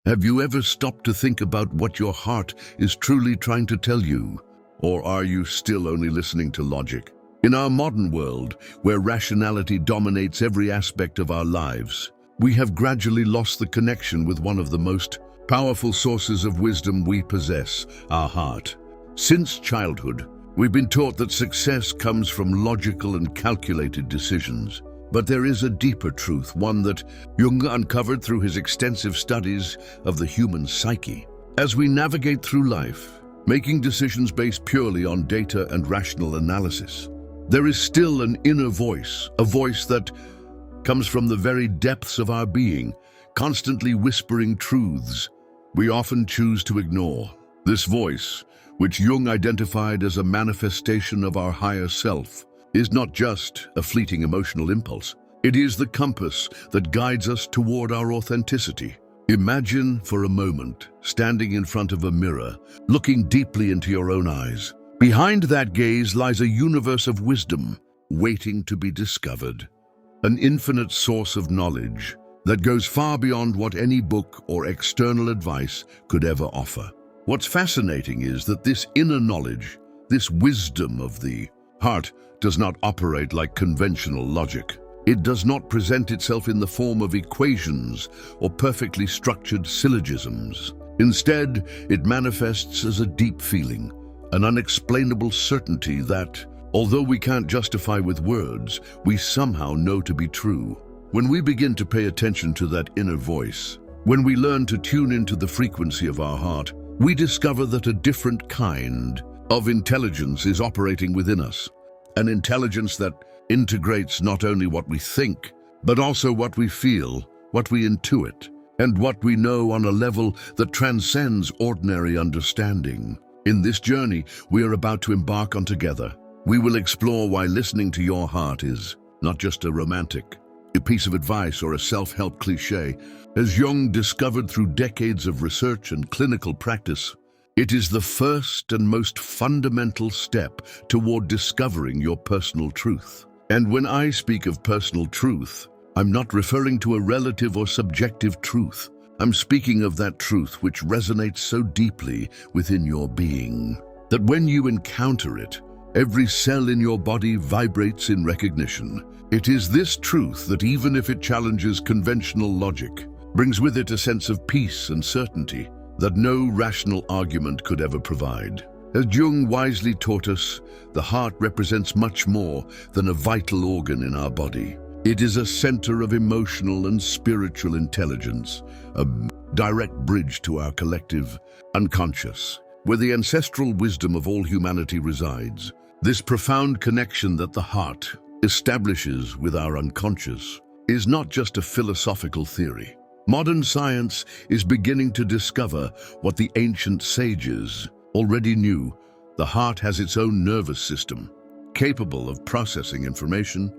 Have you ever stopped to think about what your heart is truly trying to tell you? Or are you still only listening to logic? In our modern world, where rationality dominates every aspect of our lives, we have gradually lost the connection with one of the most powerful sources of wisdom we possess, our heart. Since childhood, we've been taught that success comes from logical and calculated decisions. But there is a deeper truth, one that Jung uncovered through his extensive studies of the human psyche. As we navigate through life, making decisions based purely on data and rational analysis, there is still an inner voice, a voice that comes from the very depths of our being, constantly whispering truths we often choose to ignore. This voice, which Jung identified as a manifestation of our higher self, is not just a fleeting emotional impulse. It is the compass that guides us toward our authenticity. Imagine for a moment standing in front of a mirror, looking deeply into your own eyes. Behind that gaze lies a universe of wisdom waiting to be discovered, an infinite source of knowledge that goes far beyond what any book or external advice could ever offer. What's fascinating is that this inner knowledge, this wisdom of the heart, does not operate like conventional logic. It does not present itself in the form of equations or perfectly structured syllogisms. Instead, it manifests as a deep feeling, an unexplainable certainty that, although we can't justify with words, we somehow know to be true. When we begin to pay attention to that inner voice, when we learn to tune into the frequency of our heart, we discover that a different kind of intelligence is operating within us. An intelligence that integrates not only what we think, but also what we feel, what we intuit, and what we know on a level that transcends ordinary understanding. In this journey we are about to embark on together, we will explore why listening to your heart is not just a romantic, a piece of advice or a self-help cliché. As Jung discovered through decades of research and clinical practice, it is the first and most fundamental step toward discovering your personal truth. And when I speak of personal truth, I'm not referring to a relative or subjective truth. I'm speaking of that truth which resonates so deeply within your being, that when you encounter it, every cell in your body vibrates in recognition. It is this truth that, even if it challenges conventional logic, brings with it a sense of peace and certainty that no rational argument could ever provide. As Jung wisely taught us, the heart represents much more than a vital organ in our body. It is a center of emotional and spiritual intelligence, a direct bridge to our collective unconscious, where the ancestral wisdom of all humanity resides. This profound connection that the heart establishes with our unconscious is not just a philosophical theory. Modern science is beginning to discover what the ancient sages already knew. The heart has its own nervous system, capable of processing information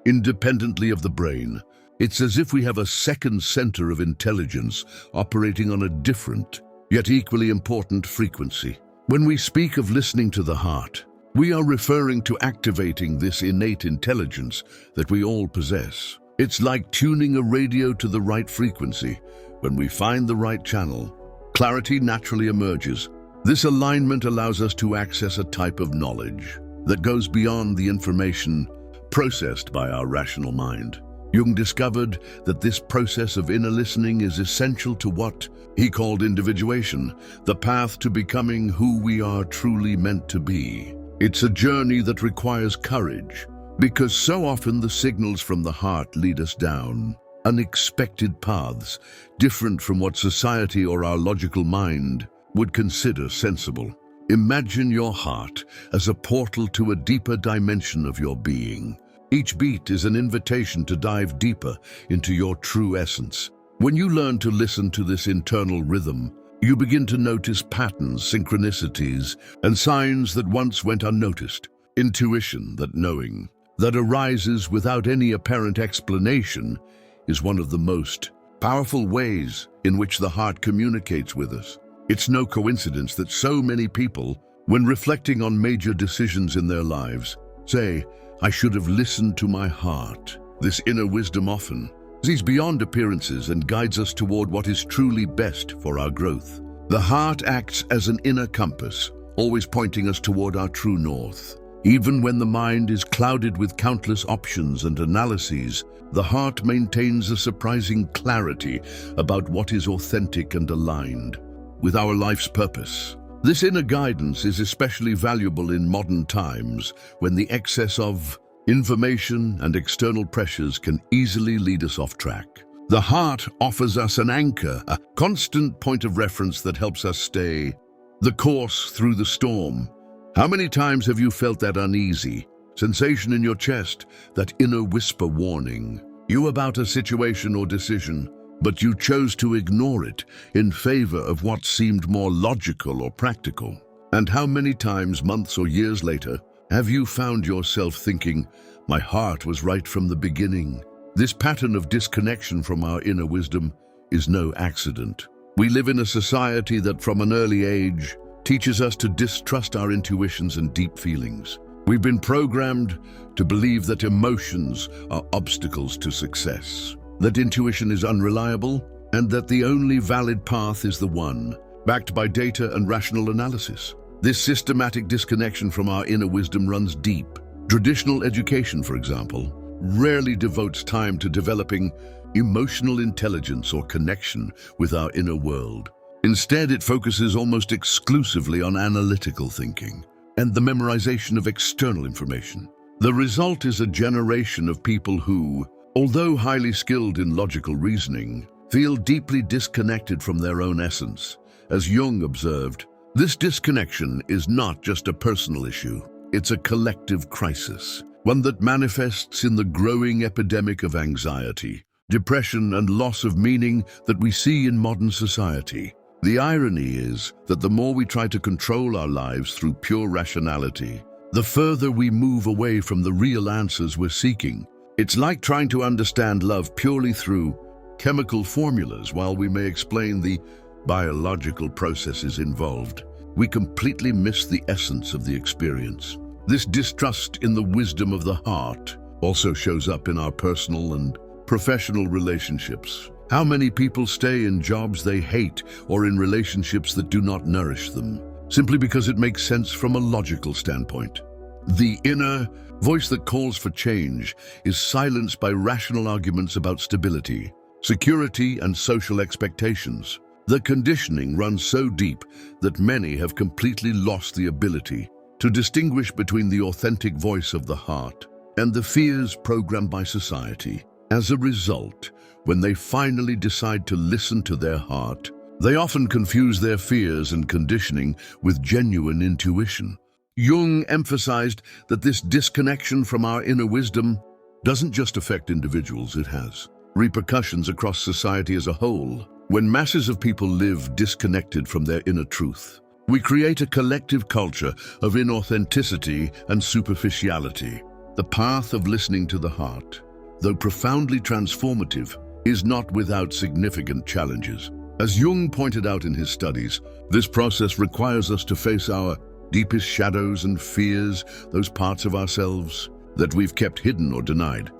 independently of the brain. It's as if we have a second center of intelligence operating on a different, yet equally important frequency. When we speak of listening to the heart, we are referring to activating this innate intelligence that we all possess. It's like tuning a radio to the right frequency. When we find the right channel, clarity naturally emerges. This alignment allows us to access a type of knowledge that goes beyond the information processed by our rational mind. Jung discovered that this process of inner listening is essential to what he called individuation, the path to becoming who we are truly meant to be. It's a journey that requires courage, because so often the signals from the heart lead us down unexpected paths, different from what society or our logical mind would consider sensible. Imagine your heart as a portal to a deeper dimension of your being. Each beat is an invitation to dive deeper into your true essence. When you learn to listen to this internal rhythm, you begin to notice patterns, synchronicities, and signs that once went unnoticed. Intuition, that knowing that arises without any apparent explanation, is one of the most powerful ways in which the heart communicates with us. It's no coincidence that so many people, when reflecting on major decisions in their lives, say, "I should have listened to my heart." This inner wisdom often sees beyond appearances and guides us toward what is truly best for our growth. The heart acts as an inner compass, always pointing us toward our true north. Even when the mind is clouded with countless options and analyses, the heart maintains a surprising clarity about what is authentic and aligned with our life's purpose. This inner guidance is especially valuable in modern times when the excess of information and external pressures can easily lead us off track. The heart offers us an anchor, a constant point of reference that helps us stay the course through the storm. How many times have you felt that uneasy sensation in your chest, that inner whisper warning you about a situation or decision, but you chose to ignore it in favor of what seemed more logical or practical? And how many times, months or years later, have you found yourself thinking, "My heart was right from the beginning"? This pattern of disconnection from our inner wisdom is no accident. We live in a society that from an early age teaches us to distrust our intuitions and deep feelings. We've been programmed to believe that emotions are obstacles to success, that intuition is unreliable, and that the only valid path is the one backed by data and rational analysis. This systematic disconnection from our inner wisdom runs deep. Traditional education, for example, rarely devotes time to developing emotional intelligence or connection with our inner world. Instead, it focuses almost exclusively on analytical thinking and the memorization of external information. The result is a generation of people who, although highly skilled in logical reasoning, feel deeply disconnected from their own essence. As Jung observed, this disconnection is not just a personal issue, it's a collective crisis, one that manifests in the growing epidemic of anxiety, depression, and loss of meaning that we see in modern society. The irony is that the more we try to control our lives through pure rationality, the further we move away from the real answers we're seeking. It's like trying to understand love purely through chemical formulas. While we may explain the biological processes involved, we completely miss the essence of the experience. This distrust in the wisdom of the heart also shows up in our personal and professional relationships. How many people stay in jobs they hate or in relationships that do not nourish them, simply because it makes sense from a logical standpoint? The inner voice that calls for change is silenced by rational arguments about stability, security, and social expectations. The conditioning runs so deep that many have completely lost the ability to distinguish between the authentic voice of the heart and the fears programmed by society. As a result, when they finally decide to listen to their heart, they often confuse their fears and conditioning with genuine intuition. Jung emphasized that this disconnection from our inner wisdom doesn't just affect individuals, it has repercussions across society as a whole. When masses of people live disconnected from their inner truth, we create a collective culture of inauthenticity and superficiality. The path of listening to the heart, though profoundly transformative, is not without significant challenges. As Jung pointed out in his studies, this process requires us to face our deepest shadows and fears, those parts of ourselves that we've kept hidden or denied.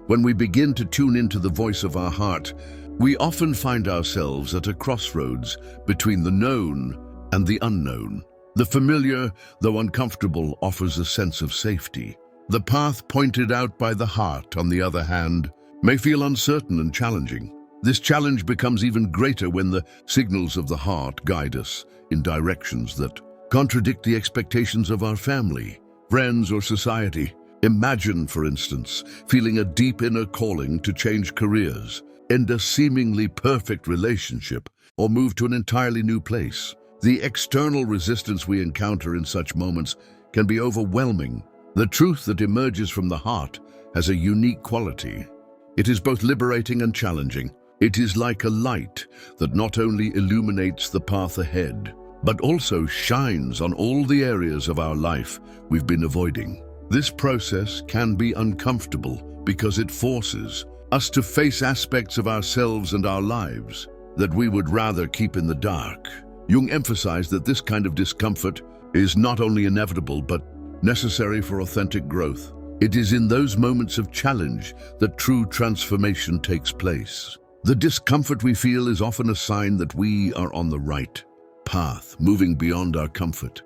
When we begin to tune into the voice of our heart, we often find ourselves at a crossroads between the known and the unknown. The familiar, though uncomfortable, offers a sense of safety. The path pointed out by the heart, on the other hand, may feel uncertain and challenging. This challenge becomes even greater when the signals of the heart guide us in directions that contradict the expectations of our family, friends, or society. Imagine, for instance, feeling a deep inner calling to change careers, end a seemingly perfect relationship, or move to an entirely new place. The external resistance we encounter in such moments can be overwhelming. The truth that emerges from the heart has a unique quality. It is both liberating and challenging. It is like a light that not only illuminates the path ahead, but also shines on all the areas of our life we've been avoiding. This process can be uncomfortable because it forces us to face aspects of ourselves and our lives that we would rather keep in the dark. Jung emphasized that this kind of discomfort is not only inevitable but necessary for authentic growth. It is in those moments of challenge that true transformation takes place. The discomfort we feel is often a sign that we are on the right path, moving beyond our comfort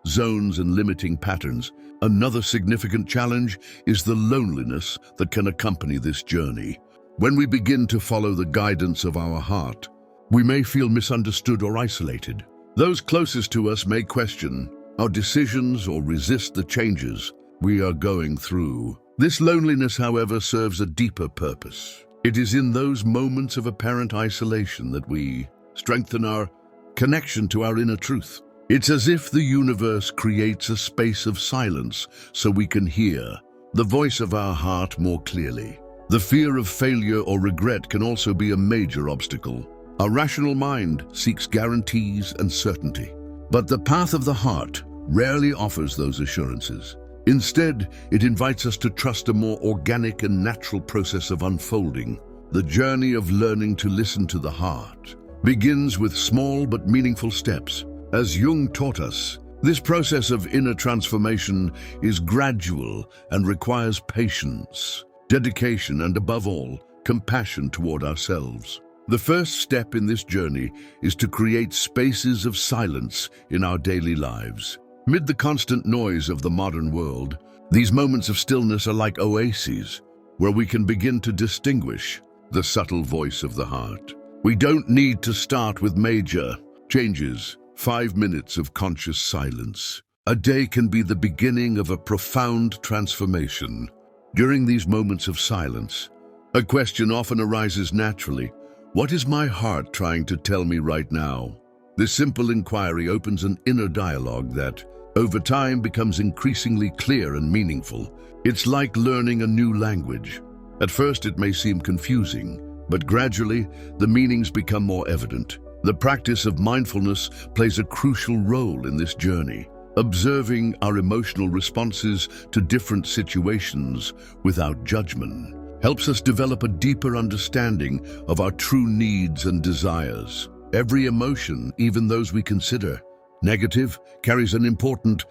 zones and limiting patterns. Another significant challenge is the loneliness that can accompany this journey. When we begin to follow the guidance of our heart, we may feel misunderstood or isolated. Those closest to us may question our decisions or resist the changes we are going through. This loneliness, however, serves a deeper purpose. It is in those moments of apparent isolation that we strengthen our connection to our inner truth. It's as if the universe creates a space of silence so we can hear the voice of our heart more clearly. The fear of failure or regret can also be a major obstacle. Our rational mind seeks guarantees and certainty, but the path of the heart rarely offers those assurances. Instead, it invites us to trust a more organic and natural process of unfolding. The journey of learning to listen to the heart begins with small but meaningful steps. As Jung taught us, this process of inner transformation is gradual and requires patience, dedication, and above all, compassion toward ourselves. The first step in this journey is to create spaces of silence in our daily lives. Amid the constant noise of the modern world, these moments of stillness are like oases, where we can begin to distinguish the subtle voice of the heart. We don't need to start with major changes. 5 minutes of conscious silence a day can be the beginning of a profound transformation. During these moments of silence, a question often arises naturally. What is my heart trying to tell me right now? This simple inquiry opens an inner dialogue that, over time, becomes increasingly clear and meaningful. It's like learning a new language. At first, it may seem confusing, but gradually, the meanings become more evident. The practice of mindfulness plays a crucial role in this journey. Observing our emotional responses to different situations without judgment helps us develop a deeper understanding of our true needs and desires. Every emotion, even those we consider negative, carries an important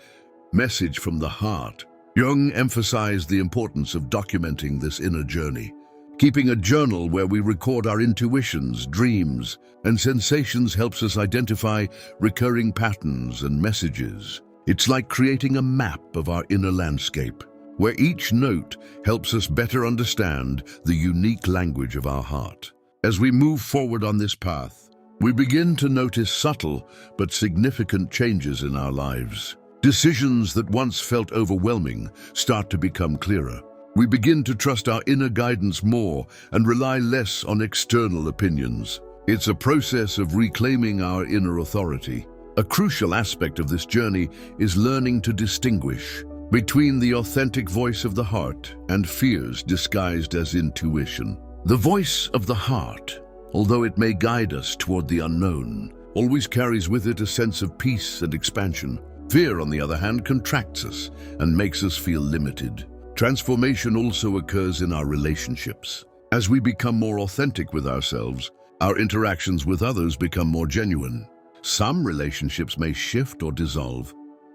message from the heart. Jung emphasized the importance of documenting this inner journey. Keeping a journal where we record our intuitions, dreams, and sensations helps us identify recurring patterns and messages. It's like creating a map of our inner landscape, where each note helps us better understand the unique language of our heart. As we move forward on this path, we begin to notice subtle but significant changes in our lives. Decisions that once felt overwhelming start to become clearer. We begin to trust our inner guidance more and rely less on external opinions. It's a process of reclaiming our inner authority. A crucial aspect of this journey is learning to distinguish between the authentic voice of the heart and fears disguised as intuition. The voice of the heart, although it may guide us toward the unknown, always carries with it a sense of peace and expansion. Fear, on the other hand, contracts us and makes us feel limited. Transformation also occurs in our relationships. As we become more authentic with ourselves, our interactions with others become more genuine. Some relationships may shift or dissolve,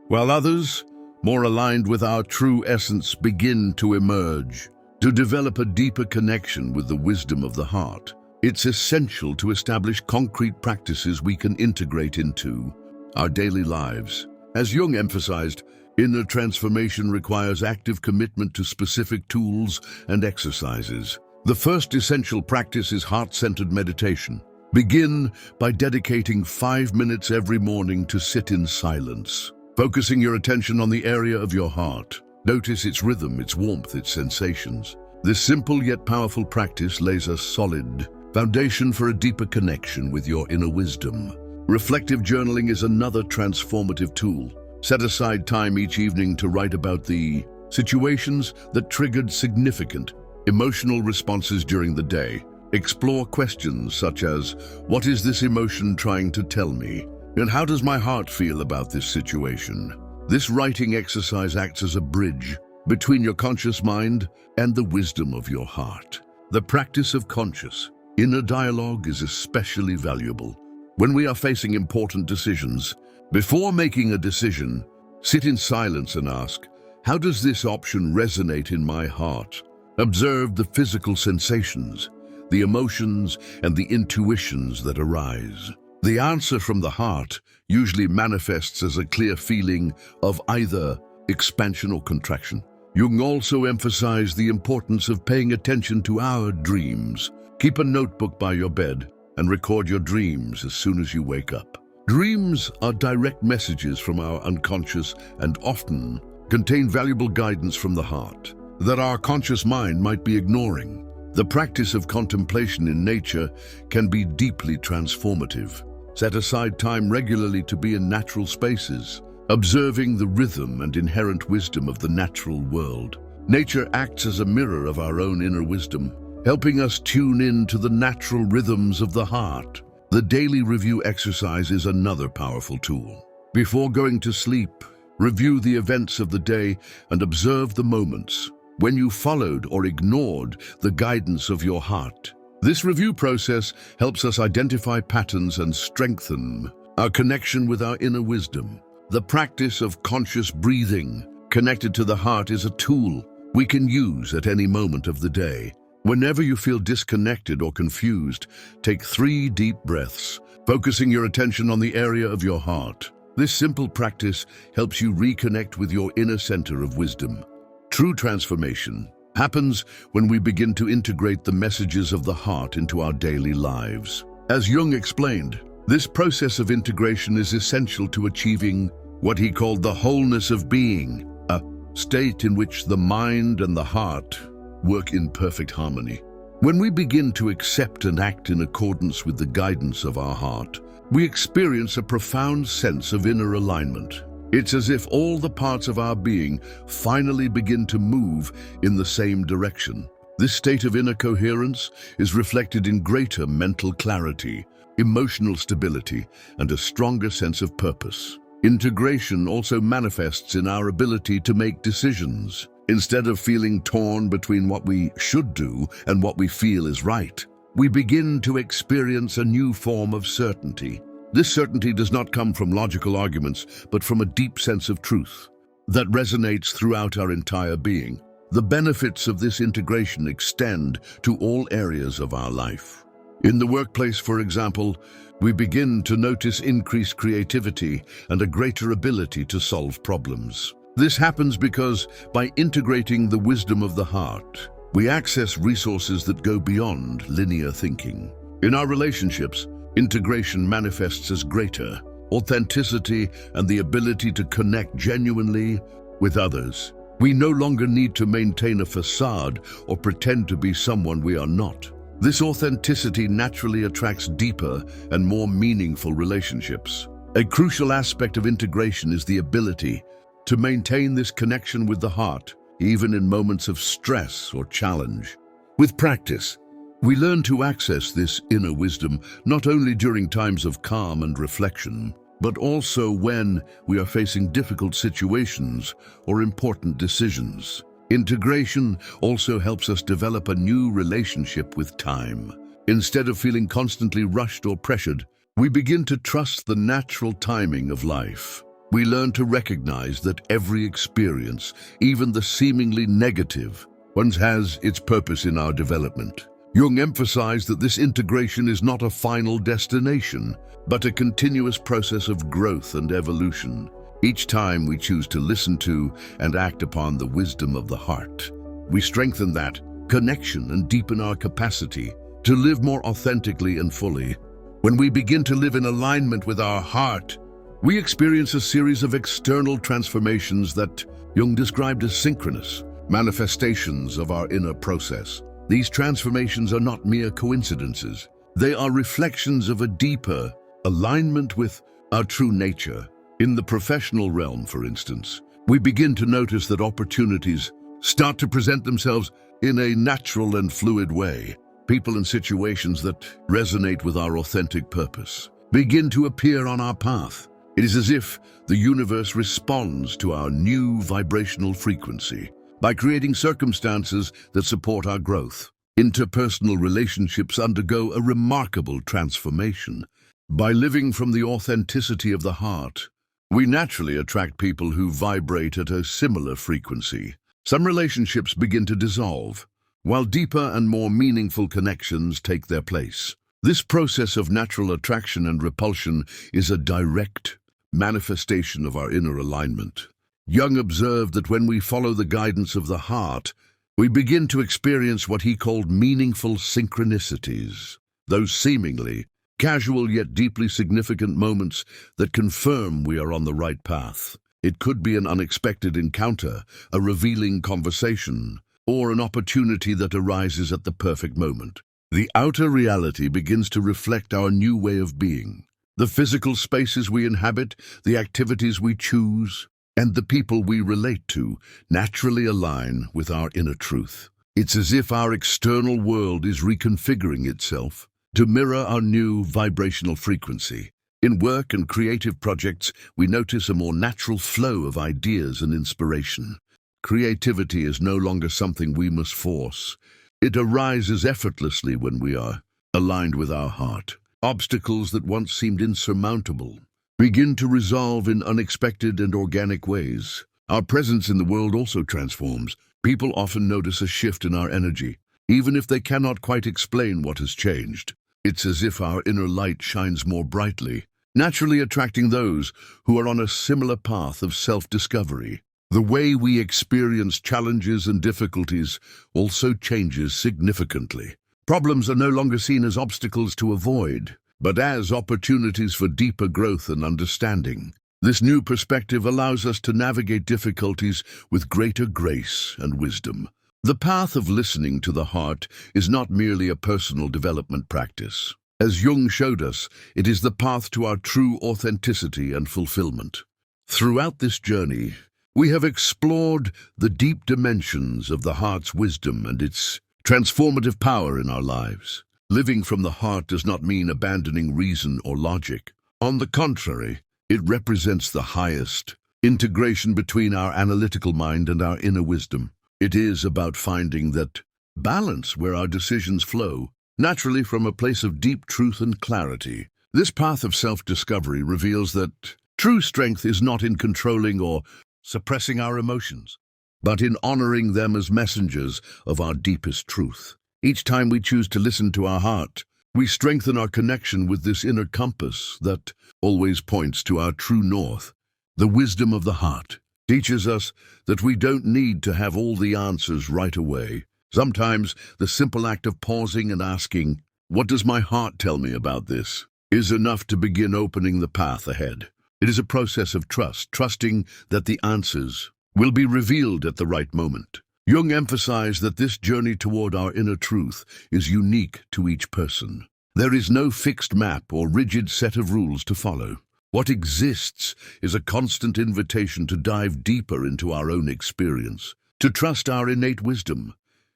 while others, more aligned with our true essence, begin to emerge. To develop a deeper connection with the wisdom of the heart, it's essential to establish concrete practices we can integrate into our daily lives. As Jung emphasized, inner transformation requires active commitment to specific tools and exercises. The first essential practice is heart-centered meditation. Begin by dedicating 5 minutes every morning to sit in silence, focusing your attention on the area of your heart. Notice its rhythm, its warmth, its sensations. This simple yet powerful practice lays a solid foundation for a deeper connection with your inner wisdom. Reflective journaling is another transformative tool. Set aside time each evening to write about the situations that triggered significant emotional responses during the day. Explore questions such as, what is this emotion trying to tell me? And how does my heart feel about this situation? This writing exercise acts as a bridge between your conscious mind and the wisdom of your heart. The practice of conscious inner dialogue is especially valuable when we are facing important decisions. Before making a decision, sit in silence and ask, How does this option resonate in my heart? Observe the physical sensations, the emotions, and the intuitions that arise. The answer from the heart usually manifests as a clear feeling of either expansion or contraction. Jung also emphasized the importance of paying attention to our dreams. Keep a notebook by your bed and record your dreams as soon as you wake up. Dreams are direct messages from our unconscious and often contain valuable guidance from the heart that our conscious mind might be ignoring. The practice of contemplation in nature can be deeply transformative. Set aside time regularly to be in natural spaces, observing the rhythm and inherent wisdom of the natural world. Nature acts as a mirror of our own inner wisdom, helping us tune in to the natural rhythms of the heart. The daily review exercise is another powerful tool. Before going to sleep, review the events of the day and observe the moments when you followed or ignored the guidance of your heart. This review process helps us identify patterns and strengthen our connection with our inner wisdom. The practice of conscious breathing connected to the heart is a tool we can use at any moment of the day. Whenever you feel disconnected or confused, take 3 deep breaths, focusing your attention on the area of your heart. This simple practice helps you reconnect with your inner center of wisdom. True transformation happens when we begin to integrate the messages of the heart into our daily lives. As Jung explained, this process of integration is essential to achieving what he called the wholeness of being, a state in which the mind and the heart work in perfect harmony. When we begin to accept and act in accordance with the guidance of our heart, we experience a profound sense of inner alignment. It's as if all the parts of our being finally begin to move in the same direction. This state of inner coherence is reflected in greater mental clarity, emotional stability, and a stronger sense of purpose. Integration also manifests in our ability to make decisions. Instead of feeling torn between what we should do and what we feel is right, we begin to experience a new form of certainty. This certainty does not come from logical arguments, but from a deep sense of truth that resonates throughout our entire being. The benefits of this integration extend to all areas of our life. In the workplace, for example, we begin to notice increased creativity and a greater ability to solve problems. This happens because by integrating the wisdom of the heart, we access resources that go beyond linear thinking. In our relationships, integration manifests as greater authenticity and the ability to connect genuinely with others. We no longer need to maintain a facade or pretend to be someone we are not. This authenticity naturally attracts deeper and more meaningful relationships. A crucial aspect of integration is the ability to maintain this connection with the heart, even in moments of stress or challenge. With practice, we learn to access this inner wisdom not only during times of calm and reflection, but also when we are facing difficult situations or important decisions. Integration also helps us develop a new relationship with time. Instead of feeling constantly rushed or pressured, we begin to trust the natural timing of life. We learn to recognize that every experience, even the seemingly negative ones, has its purpose in our development. Jung emphasized that this integration is not a final destination, but a continuous process of growth and evolution. Each time we choose to listen to and act upon the wisdom of the heart, we strengthen that connection and deepen our capacity to live more authentically and fully. When we begin to live in alignment with our heart, we experience a series of external transformations that Jung described as synchronous manifestations of our inner process. These transformations are not mere coincidences. They are reflections of a deeper alignment with our true nature. In the professional realm, for instance, we begin to notice that opportunities start to present themselves in a natural and fluid way. People and situations that resonate with our authentic purpose begin to appear on our path. It is as if the universe responds to our new vibrational frequency by creating circumstances that support our growth. Interpersonal relationships undergo a remarkable transformation. By living from the authenticity of the heart, We naturally attract people who vibrate at a similar frequency. Some relationships begin to dissolve, while deeper and more meaningful connections take their place. This process of natural attraction and repulsion is a direct manifestation of our inner alignment. Jung observed that when we follow the guidance of the heart, we begin to experience what he called meaningful synchronicities, those seemingly casual yet deeply significant moments that confirm we are on the right path. It could be an unexpected encounter, a revealing conversation, or an opportunity that arises at the perfect moment. The outer reality begins to reflect our new way of being. The physical spaces we inhabit, the activities we choose, and the people we relate to naturally align with our inner truth. It's as if our external world is reconfiguring itself to mirror our new vibrational frequency. In work and creative projects, we notice a more natural flow of ideas and inspiration. Creativity is no longer something we must force. It arises effortlessly when we are aligned with our heart. Obstacles that once seemed insurmountable begin to resolve in unexpected and organic ways. Our presence in the world also transforms. People often notice a shift in our energy, even if they cannot quite explain what has changed. It's as if our inner light shines more brightly, naturally attracting those who are on a similar path of self-discovery. The way we experience challenges and difficulties also changes significantly. Problems are no longer seen as obstacles to avoid, but as opportunities for deeper growth and understanding. This new perspective allows us to navigate difficulties with greater grace and wisdom. The path of listening to the heart is not merely a personal development practice. As Jung showed us, it is the path to our true authenticity and fulfillment. Throughout this journey, we have explored the deep dimensions of the heart's wisdom and its transformative power in our lives. Living from the heart does not mean abandoning reason or logic. On the contrary, it represents the highest integration between our analytical mind and our inner wisdom. It is about finding that balance where our decisions flow naturally from a place of deep truth and clarity. This path of self-discovery reveals that true strength is not in controlling or suppressing our emotions, but in honoring them as messengers of our deepest truth. Each time we choose to listen to our heart, we strengthen our connection with this inner compass that always points to our true north. The wisdom of the heart teaches us that we don't need to have all the answers right away. Sometimes the simple act of pausing and asking, "What does my heart tell me about this?" is enough to begin opening the path ahead. It is a process of trust, trusting that the answers will be revealed at the right moment. Jung emphasized that this journey toward our inner truth is unique to each person. There is no fixed map or rigid set of rules to follow. What exists is a constant invitation to dive deeper into our own experience, to trust our innate wisdom,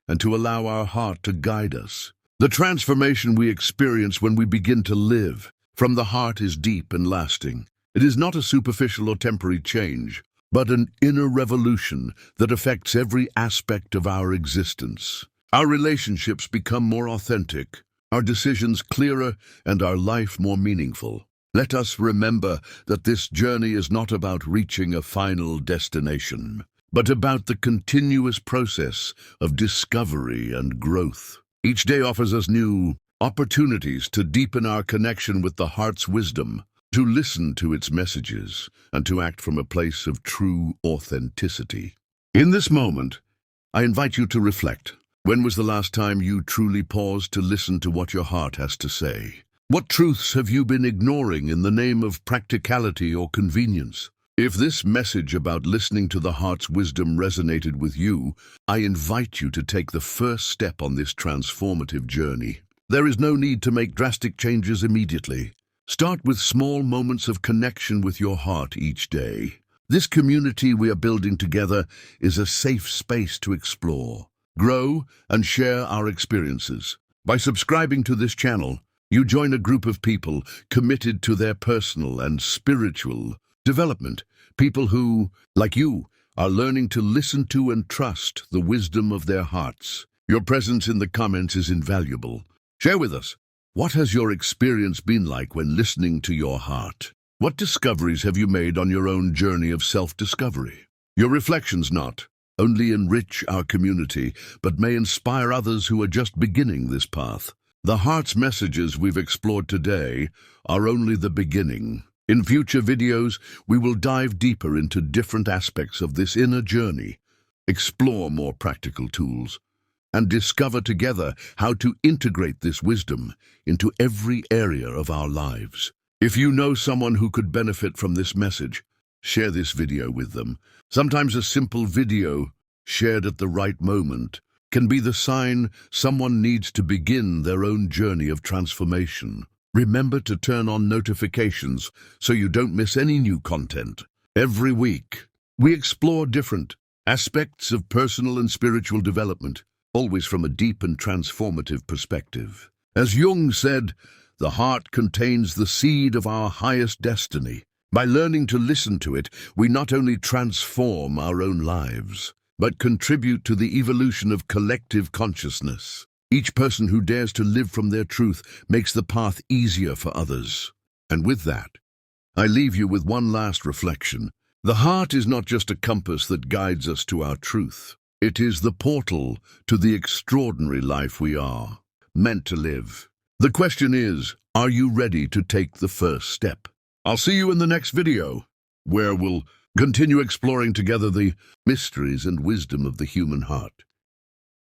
and to allow our heart to guide us. The transformation we experience when we begin to live from the heart is deep and lasting. It is not a superficial or temporary change, but an inner revolution that affects every aspect of our existence. Our relationships become more authentic, our decisions clearer, and our life more meaningful. Let us remember that this journey is not about reaching a final destination, but about the continuous process of discovery and growth. Each day offers us new opportunities to deepen our connection with the heart's wisdom, to listen to its messages, and to act from a place of true authenticity. In this moment, I invite you to reflect. When was the last time you truly paused to listen to what your heart has to say? What truths have you been ignoring in the name of practicality or convenience? If this message about listening to the heart's wisdom resonated with you, I invite you to take the first step on this transformative journey. There is no need to make drastic changes immediately. Start with small moments of connection with your heart each day. This community we are building together is a safe space to explore, grow, and share our experiences. By subscribing to this channel, you join a group of people committed to their personal and spiritual development. People who, like you, are learning to listen to and trust the wisdom of their hearts. Your presence in the comments is invaluable. Share with us, what has your experience been like when listening to your heart? What discoveries have you made on your own journey of self-discovery? Your reflections not only enrich our community, but may inspire others who are just beginning this path. The heart's messages we've explored today are only the beginning. In future videos, we will dive deeper into different aspects of this inner journey, explore more practical tools, and discover together how to integrate this wisdom into every area of our lives. If you know someone who could benefit from this message, share this video with them. Sometimes a simple video shared at the right moment can be the sign someone needs to begin their own journey of transformation. Remember to turn on notifications so you don't miss any new content. Every week, we explore different aspects of personal and spiritual development, always from a deep and transformative perspective. As Jung said, the heart contains the seed of our highest destiny. By learning to listen to it, we not only transform our own lives, but contribute to the evolution of collective consciousness. Each person who dares to live from their truth makes the path easier for others. And with that, I leave you with one last reflection. The heart is not just a compass that guides us to our truth. It is the portal to the extraordinary life we are meant to live. The question is, are you ready to take the first step? I'll see you in the next video, where we'll continue exploring together the mysteries and wisdom of the human heart.